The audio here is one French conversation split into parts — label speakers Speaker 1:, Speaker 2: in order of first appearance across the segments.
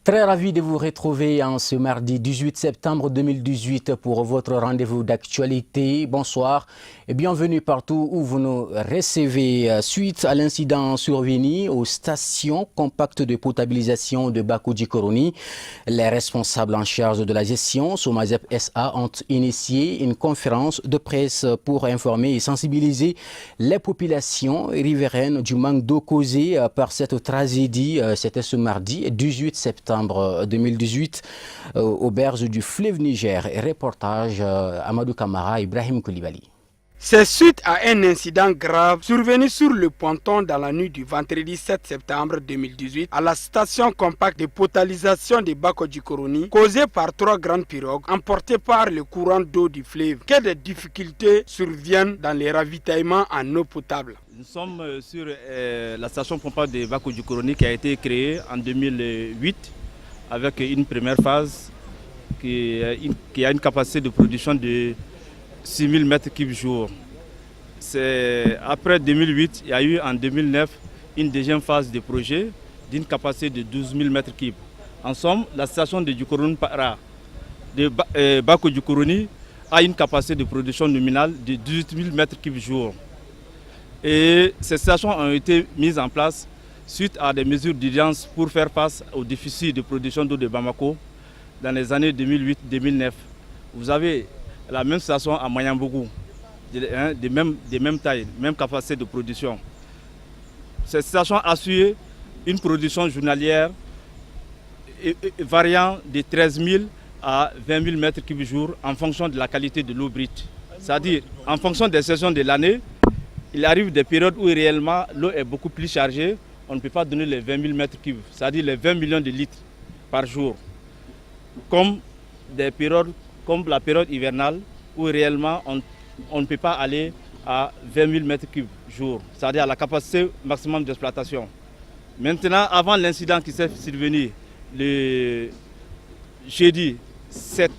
Speaker 1: Très ravi de vous retrouver en ce mardi 18 septembre 2018 pour votre rendez-vous d'actualité. Bonsoir et bienvenue partout où vous nous recevez. Suite à l'incident survenu aux stations compactes de potabilisation de Bakou-Djikoroni, les responsables en charge de la gestion, Somazep SA, ont initié une conférence de presse pour informer et sensibiliser les populations riveraines du manque d'eau causé par cette tragédie. C'était ce mardi 18 septembre 2018 aux berges du fleuve Niger. Reportage Amadou Kamara, Ibrahim Koulibaly.
Speaker 2: C'est suite à un incident grave survenu sur le ponton dans la nuit du vendredi 7 septembre 2018 à la station compacte de potabilisation de Bakou-Djikoroni, causé par 3 grandes pirogues emportées par le courant d'eau du fleuve, que des difficultés surviennent dans les ravitaillements en eau potable.
Speaker 3: Nous sommes sur la station compacte de Bakou-Djikoroni qui a été créée en 2008 avec une première phase qui a une capacité de production de 6 000 m3 jour. Après 2008, il y a eu en 2009 une deuxième phase de projet d'une capacité de 12 000 m3. En somme, la station de Bakou-Djikoroni a une capacité de production nominale de 18 000 m3 jour. Et ces stations ont été mises en place suite à des mesures d'urgence pour faire face au déficit de production d'eau de Bamako dans les années 2008-2009. Vous avez la même station à Mayambougou, des mêmes tailles, même capacité de production. Cette station assure une production journalière variant de 13 000 à 20 000 m3 jour en fonction de la qualité de l'eau brute. C'est-à-dire, en fonction des saisons de l'année, il arrive des périodes où réellement l'eau est beaucoup plus chargée. On ne peut pas donner les 20 000 m3, c'est-à-dire les 20 millions de litres par jour. Comme la période hivernale où réellement on ne peut pas aller à 20 000 m3 jour, c'est-à-dire à la capacité maximum d'exploitation. Maintenant, avant l'incident qui s'est survenu le jeudi 7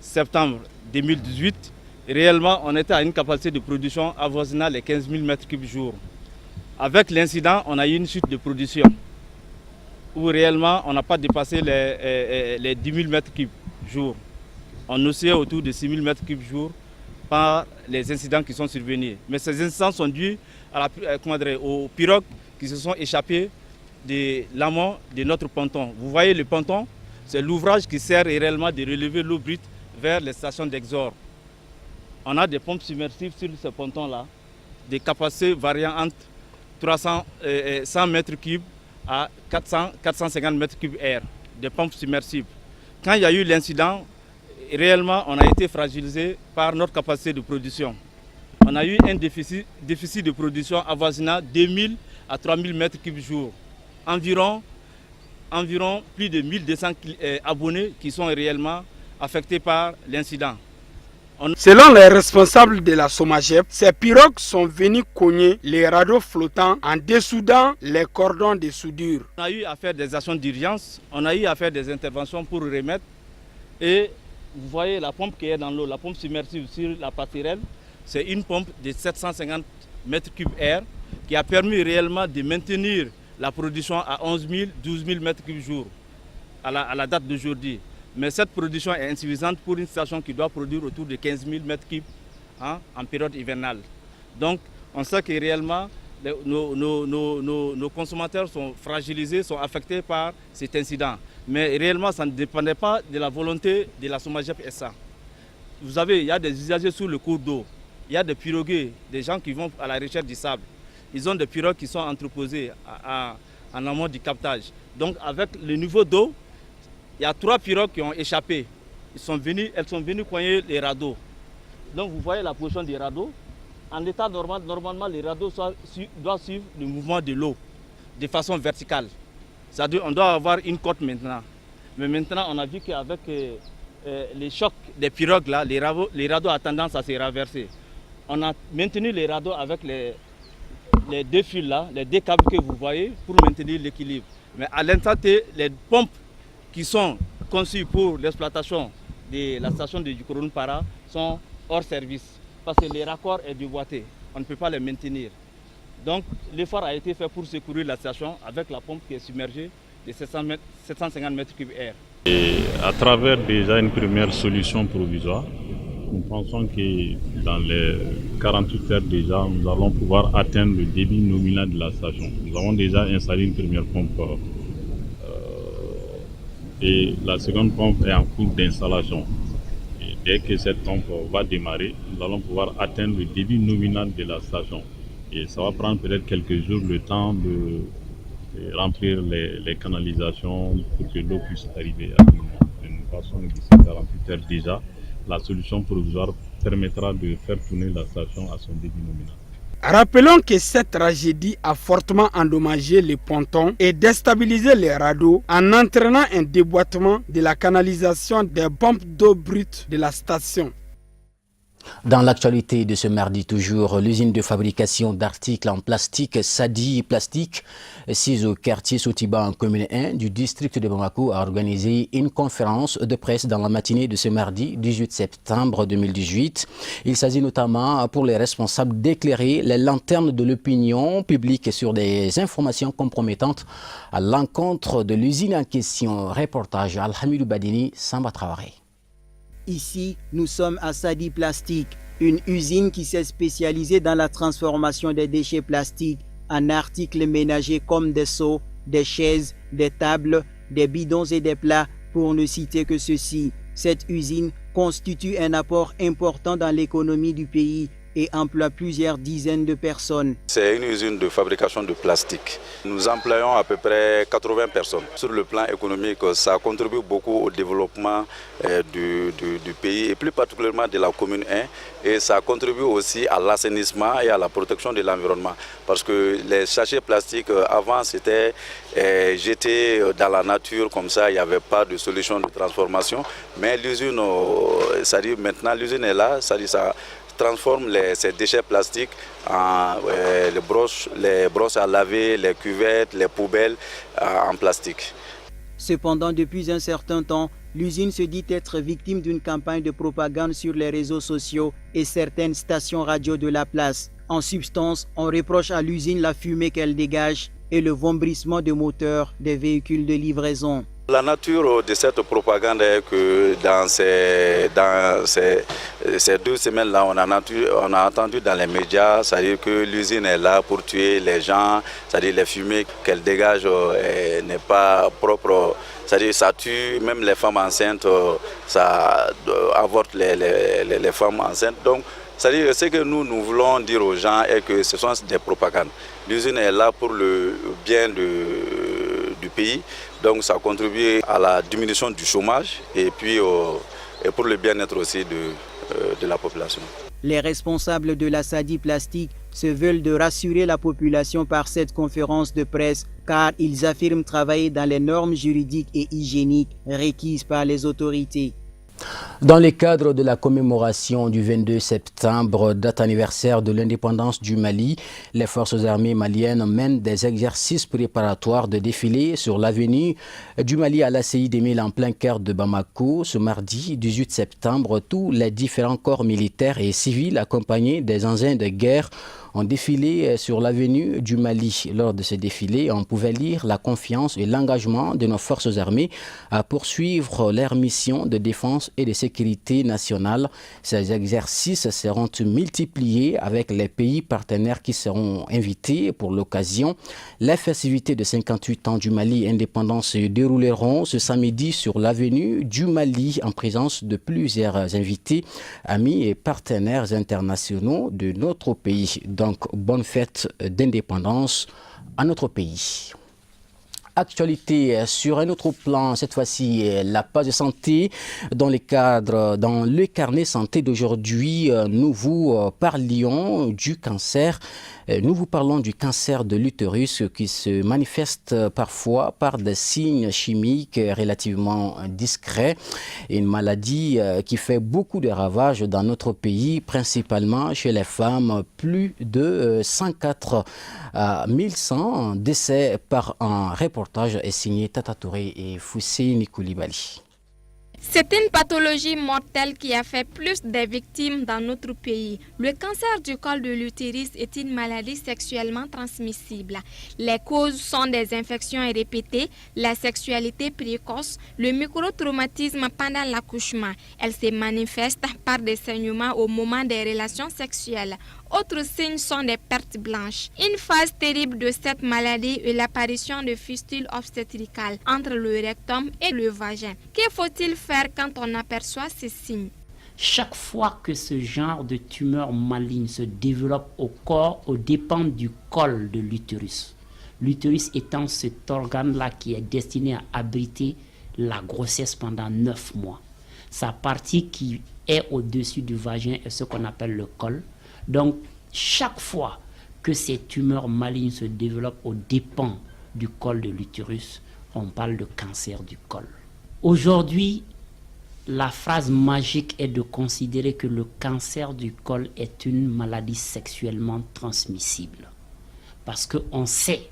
Speaker 3: septembre 2018, réellement on était à une capacité de production avoisinant les 15 000 m3 jour. Avec l'incident, on a eu une chute de production où réellement on n'a pas dépassé les 10 000 m3 jour. On oscillait autour de 6 000 m3 jour par les incidents qui sont survenus. Mais ces incidents sont dus aux pirogues qui se sont échappées de l'amont de notre ponton. Vous voyez le ponton, c'est l'ouvrage qui sert réellement de relever l'eau brute vers les stations d'exor. On a des pompes submersibles sur ce ponton-là, des capacités variant entre 100 m3 à 450 m3 air, des pompes submersibles. Quand il y a eu l'incident, réellement on a été fragilisé par notre capacité de production. On a eu un déficit de production avoisinant 2000 à 3000 m3 jour. Environ plus de 1200 abonnés qui sont réellement affectés par l'incident.
Speaker 2: Selon les responsables de la Somagep, ces pirogues sont venues cogner les radeaux flottants en dessoudant les cordons de soudure.
Speaker 3: On a eu à faire des actions d'urgence, on a eu à faire des interventions pour remettre. Et vous voyez la pompe qui est dans l'eau, la pompe submersible sur la passerelle, c'est une pompe de 750 m3 air qui a permis réellement de maintenir la production à 11 000, 12 000 m3 jour à la date d'aujourd'hui. Mais cette production est insuffisante pour une station qui doit produire autour de 15 000 m3 en période hivernale. Donc on sait que réellement nos consommateurs sont fragilisés, sont affectés par cet incident. Mais réellement ça ne dépendait pas de la volonté de la Somagep SA. Vous savez, il y a des usagers sur le cours d'eau, il y a des pirogues, des gens qui vont à la recherche du sable. Ils ont des pirogues qui sont entreposées en amont du captage. Donc avec le niveau d'eau, il y a 3 pirogues qui ont échappé. Elles sont venues coigner les radeaux. Donc vous voyez la position des radeaux. En état normal, normalement les radeaux doivent suivre le mouvement de l'eau de façon verticale. C'est-à-dire qu'on doit avoir une côte maintenant. Mais maintenant on a vu qu'avec les chocs des pirogues, là, les radeaux ont tendance à se renverser. On a maintenu les radeaux avec les 2 fils là, les 2 câbles que vous voyez pour maintenir l'équilibre. Mais à l'instant T, les pompes qui sont conçus pour l'exploitation de la station de Djikoroni Para sont hors service parce que les raccords sont déboîtés. On ne peut pas les maintenir. Donc l'effort a été fait pour secourir la station avec la pompe qui est submergée de 750 m3/h.
Speaker 4: Et à travers déjà une première solution provisoire, nous pensons que dans les 48 heures déjà, nous allons pouvoir atteindre le débit nominal de la station. Nous avons déjà installé une première pompe et la seconde pompe est en cours d'installation. Et dès que cette pompe va démarrer, nous allons pouvoir atteindre le débit nominal de la station. Et ça va prendre peut-être quelques jours le temps de remplir les canalisations pour que l'eau puisse arriver à tout le monde. Et nous passons d'ici 48 heures déjà. La solution provisoire permettra de faire tourner la station à son débit nominal.
Speaker 2: Rappelons que cette tragédie a fortement endommagé les pontons et déstabilisé les radeaux en entraînant un déboîtement de la canalisation des pompes d'eau brute de la station.
Speaker 1: Dans l'actualité de ce mardi toujours, l'usine de fabrication d'articles en plastique Sadi Plastique, sise au quartier Sotiba en commune 1 du district de Bamako, a organisé une conférence de presse dans la matinée de ce mardi 18 septembre 2018. Il s'agit notamment pour les responsables d'éclairer les lanternes de l'opinion publique sur des informations compromettantes à l'encontre de l'usine en question. Reportage Alhamidou Badini, Samba Traoré.
Speaker 5: Ici, nous sommes à Sadi Plastique, une usine qui s'est spécialisée dans la transformation des déchets plastiques en articles ménagers comme des seaux, des chaises, des tables, des bidons et des plats, pour ne citer que ceci. Cette usine constitue un apport important dans l'économie du pays et emploie plusieurs dizaines de personnes.
Speaker 6: C'est une usine de fabrication de plastique. Nous employons à peu près 80 personnes. Sur le plan économique, ça contribue beaucoup au développement du pays et plus particulièrement de la commune 1. Et ça contribue aussi à l'assainissement et à la protection de l'environnement. Parce que les sachets plastiques, avant, c'était jeté dans la nature comme ça, il n'y avait pas de solution de transformation. Mais l'usine, c'est-à-dire maintenant l'usine est là, c'est-à-dire ça transforme ces déchets plastiques en les brosses à laver, les cuvettes, les poubelles en plastique.
Speaker 5: Cependant, depuis un certain temps, l'usine se dit être victime d'une campagne de propagande sur les réseaux sociaux et certaines stations radio de la place. En substance, on reproche à l'usine la fumée qu'elle dégage et le vombrissement de moteurs des véhicules de livraison.
Speaker 6: La nature de cette propagande est que dans ces 2 semaines-là, on a entendu dans les médias, c'est-à-dire que l'usine est là pour tuer les gens, c'est-à-dire les fumées qu'elle dégage n'est pas propre, c'est-à-dire ça tue même les femmes enceintes, ça avorte les femmes enceintes. Donc, c'est-à-dire ce que nous voulons dire aux gens est que ce sont des propagandes. L'usine est là pour le bien du pays. Donc ça contribue à la diminution du chômage et puis et pour le bien-être aussi de la population.
Speaker 5: Les responsables de la Sadi Plastique se veulent de rassurer la population par cette conférence de presse car ils affirment travailler dans les normes juridiques et hygiéniques requises par les autorités.
Speaker 1: Dans le cadre de la commémoration du 22 septembre, date anniversaire de l'indépendance du Mali, les forces armées maliennes mènent des exercices préparatoires de défilé sur l'avenue du Mali à l'ACI des Milles en plein cœur de Bamako. Ce mardi 18 septembre, tous les différents corps militaires et civils accompagnés des engins de guerre ont défilé sur l'avenue du Mali. Lors de ce défilé, on pouvait lire la confiance et l'engagement de nos forces armées à poursuivre leur mission de défense et de sécurité nationale. Ces exercices seront multipliés avec les pays partenaires qui seront invités pour l'occasion. Les festivités de 58 ans du Mali indépendant se dérouleront ce samedi sur l'avenue du Mali en présence de plusieurs invités, amis et partenaires internationaux de notre pays. Donc, bonne fête d'indépendance à notre pays. Actualité sur un autre plan, cette fois-ci la page de santé. Dans le carnet santé d'aujourd'hui, nous vous parlions du cancer. Nous vous parlons du cancer de l'utérus qui se manifeste parfois par des signes chimiques relativement discrets. Une maladie qui fait beaucoup de ravages dans notre pays, principalement chez les femmes. Plus de 104 1100 décès par an. Reportage est signé Tata Touré et Fousseini Koulibaly.
Speaker 7: C'est une pathologie mortelle qui a fait plus de victimes dans notre pays. Le cancer du col de l'utérus est une maladie sexuellement transmissible. Les causes sont des infections répétées, la sexualité précoce, le microtraumatisme pendant l'accouchement. Elle se manifeste par des saignements au moment des relations sexuelles. Autres signes sont des pertes blanches. Une phase terrible de cette maladie est l'apparition de fistules obstétricales entre le rectum et le vagin. Que faut-il faire quand on aperçoit ces signes?
Speaker 8: Chaque fois que ce genre de tumeur maligne se développe au corps, aux dépens du col de l'utérus, l'utérus étant cet organe-là qui est destiné à abriter la grossesse pendant 9 mois. Sa partie qui est au-dessus du vagin est ce qu'on appelle le col. Donc, chaque fois que ces tumeurs malignes se développent aux dépens du col de l'utérus, on parle de cancer du col. Aujourd'hui, la phrase magique est de considérer que le cancer du col est une maladie sexuellement transmissible. Parce qu'on sait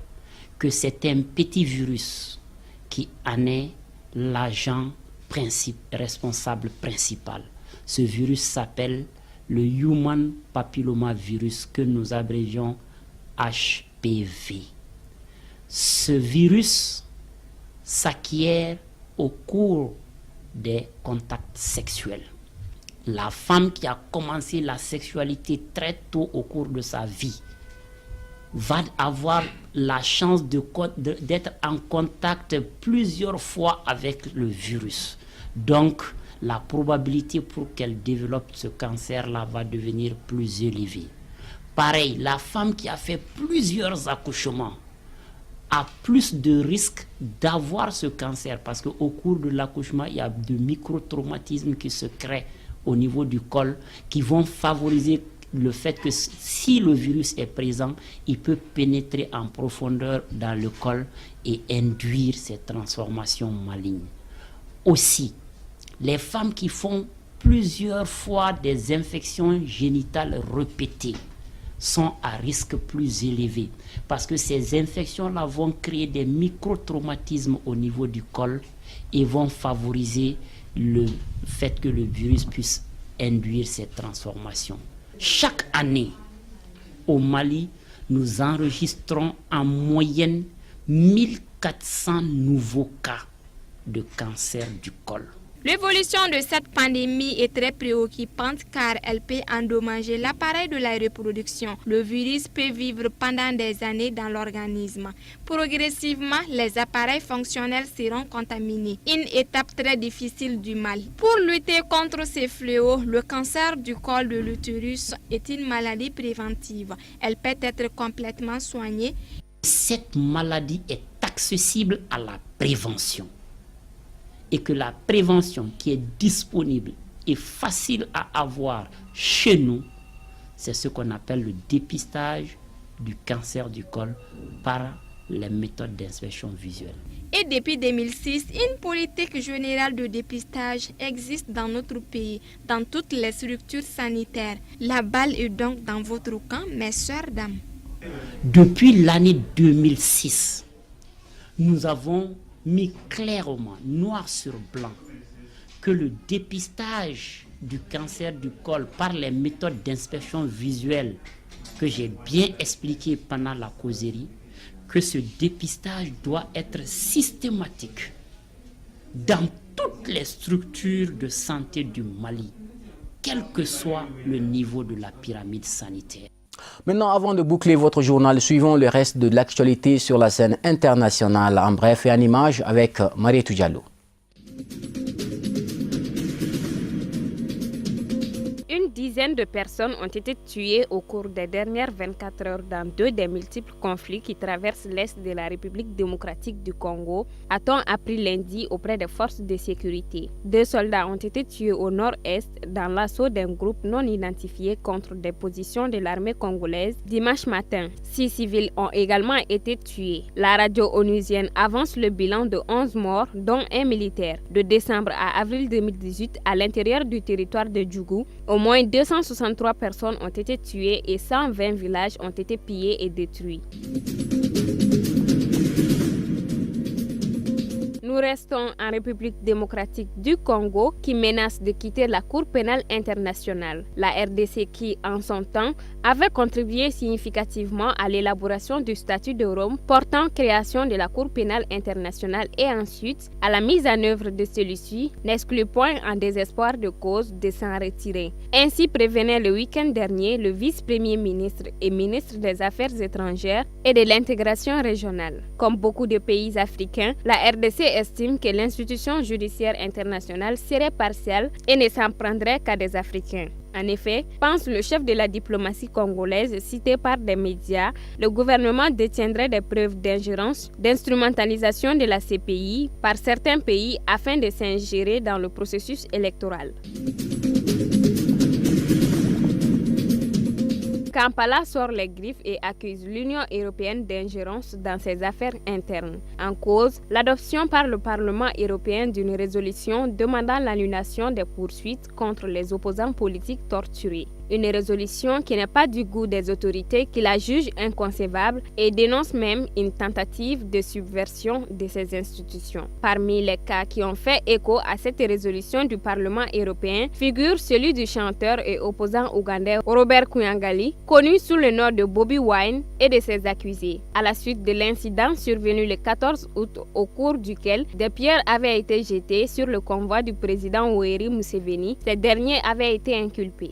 Speaker 8: que c'est un petit virus qui en est l'agent responsable principal. Ce virus s'appelle le Human Papillomavirus, que nous abrévions HPV. Ce virus s'acquiert au cours des contacts sexuels. La femme qui a commencé la sexualité très tôt au cours de sa vie va avoir la chance d'être en contact plusieurs fois avec le virus. Donc, la probabilité pour qu'elle développe ce cancer-là va devenir plus élevée. Pareil, la femme qui a fait plusieurs accouchements a plus de risques d'avoir ce cancer parce qu'au cours de l'accouchement, il y a de microtraumatismes qui se créent au niveau du col qui vont favoriser le fait que si le virus est présent, il peut pénétrer en profondeur dans le col et induire ces transformations malignes. Aussi, les femmes qui font plusieurs fois des infections génitales répétées sont à risque plus élevé parce que ces infections-là vont créer des microtraumatismes au niveau du col et vont favoriser le fait que le virus puisse induire ces transformations. Chaque année, au Mali, nous enregistrons en moyenne 1400 nouveaux cas de cancer du col.
Speaker 7: L'évolution de cette pandémie est très préoccupante car elle peut endommager l'appareil de la reproduction. Le virus peut vivre pendant des années dans l'organisme. Progressivement, les appareils fonctionnels seront contaminés. Une étape très difficile du mal. Pour lutter contre ces fléaux, le cancer du col de l'utérus est une maladie préventive. Elle peut être complètement soignée.
Speaker 8: Cette maladie est accessible à la prévention. Et que la prévention qui est disponible et facile à avoir chez nous, c'est ce qu'on appelle le dépistage du cancer du col par les méthodes d'inspection visuelle.
Speaker 7: Et depuis 2006, une politique générale de dépistage existe dans notre pays, dans toutes les structures sanitaires. La balle est donc dans votre camp, mes sœurs dames.
Speaker 8: Depuis l'année 2006, nous avons mis clairement, noir sur blanc, que le dépistage du cancer du col par les méthodes d'inspection visuelle que j'ai bien expliqué pendant la causerie, que ce dépistage doit être systématique dans toutes les structures de santé du Mali, quel que soit le niveau de la pyramide sanitaire.
Speaker 1: Maintenant, avant de boucler votre journal, suivons le reste de l'actualité sur la scène internationale. En bref et en images avec Marietou Diallo.
Speaker 9: Une dizaine de personnes ont été tuées au cours des dernières 24 heures dans 2 des multiples conflits qui traversent l'est de la République démocratique du Congo, a-t-on appris lundi auprès des forces de sécurité. 2 soldats ont été tués au nord-est dans l'assaut d'un groupe non identifié contre des positions de l'armée congolaise dimanche matin. 6 civils ont également été tués. La radio onusienne avance le bilan de 11 morts, dont un militaire. De décembre à avril 2018, à l'intérieur du territoire de Djougou, au moins 263 personnes ont été tuées et 120 villages ont été pillés et détruits. Nous restons en République démocratique du Congo qui menace de quitter la Cour pénale internationale. La RDC qui, en son temps, avait contribué significativement à l'élaboration du statut de Rome portant création de la Cour pénale internationale et ensuite à la mise en œuvre de celui-ci, n'exclut point en désespoir de cause de s'en retirer. Ainsi prévenait le week-end dernier le vice-premier ministre et ministre des Affaires étrangères et de l'intégration régionale. Comme beaucoup de pays africains, la RDC estime que l'institution judiciaire internationale serait partielle et ne s'en prendrait qu'à des Africains. En effet, pense le chef de la diplomatie congolaise cité par des médias, le gouvernement détiendrait des preuves d'ingérence, d'instrumentalisation de la CPI par certains pays afin de s'ingérer dans le processus électoral. Kampala sort les griffes et accuse l'Union européenne d'ingérence dans ses affaires internes. En cause, l'adoption par le Parlement européen d'une résolution demandant l'annulation des poursuites contre les opposants politiques torturés. Une résolution qui n'est pas du goût des autorités qui la jugent inconcevable et dénonce même une tentative de subversion de ces institutions. Parmi les cas qui ont fait écho à cette résolution du Parlement européen figure celui du chanteur et opposant ougandais Robert Kyagulanyi, connu sous le nom de Bobi Wine, et de ses accusés. À la suite de l'incident survenu le 14 août au cours duquel des pierres avaient été jetées sur le convoi du président Yoweri Museveni, ces derniers avaient été inculpés.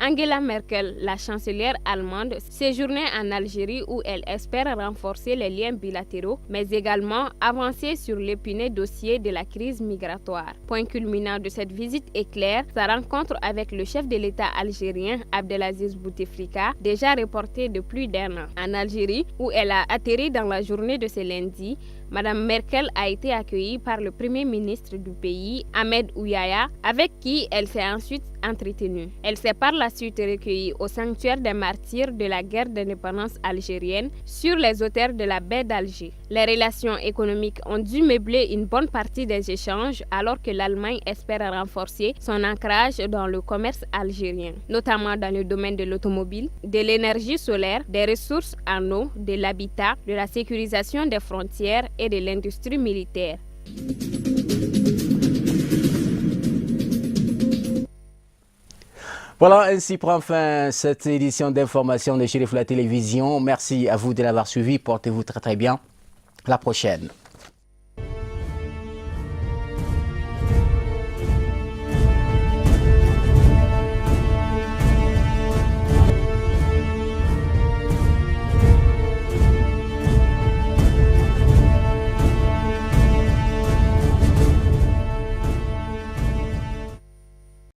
Speaker 9: Angela Merkel, la chancelière allemande, séjournait en Algérie où elle espère renforcer les liens bilatéraux, mais également avancer sur l'épineux dossier de la crise migratoire. Point culminant de cette visite éclair, sa rencontre avec le chef de l'État algérien Abdelaziz Bouteflika, déjà reportée de plus d'1 an. En Algérie, où elle a atterri dans la journée de ce lundi, Madame Merkel a été accueillie par le premier ministre du pays, Ahmed Ouyaya, avec qui elle s'est ensuite entretenue. Elle s'est par la suite recueillie au sanctuaire des martyrs de la guerre d'indépendance algérienne sur les hauteurs de la baie d'Alger. Les relations économiques ont dû meubler une bonne partie des échanges alors que l'Allemagne espère renforcer son ancrage dans le commerce algérien, notamment dans le domaine de l'automobile, de l'énergie solaire, des ressources en eau, de l'habitat, de la sécurisation des frontières et de l'industrie militaire.
Speaker 1: Voilà, ainsi prend fin cette édition d'information de Chérif la télévision. Merci à vous de l'avoir suivi. Portez-vous très très bien. À la prochaine.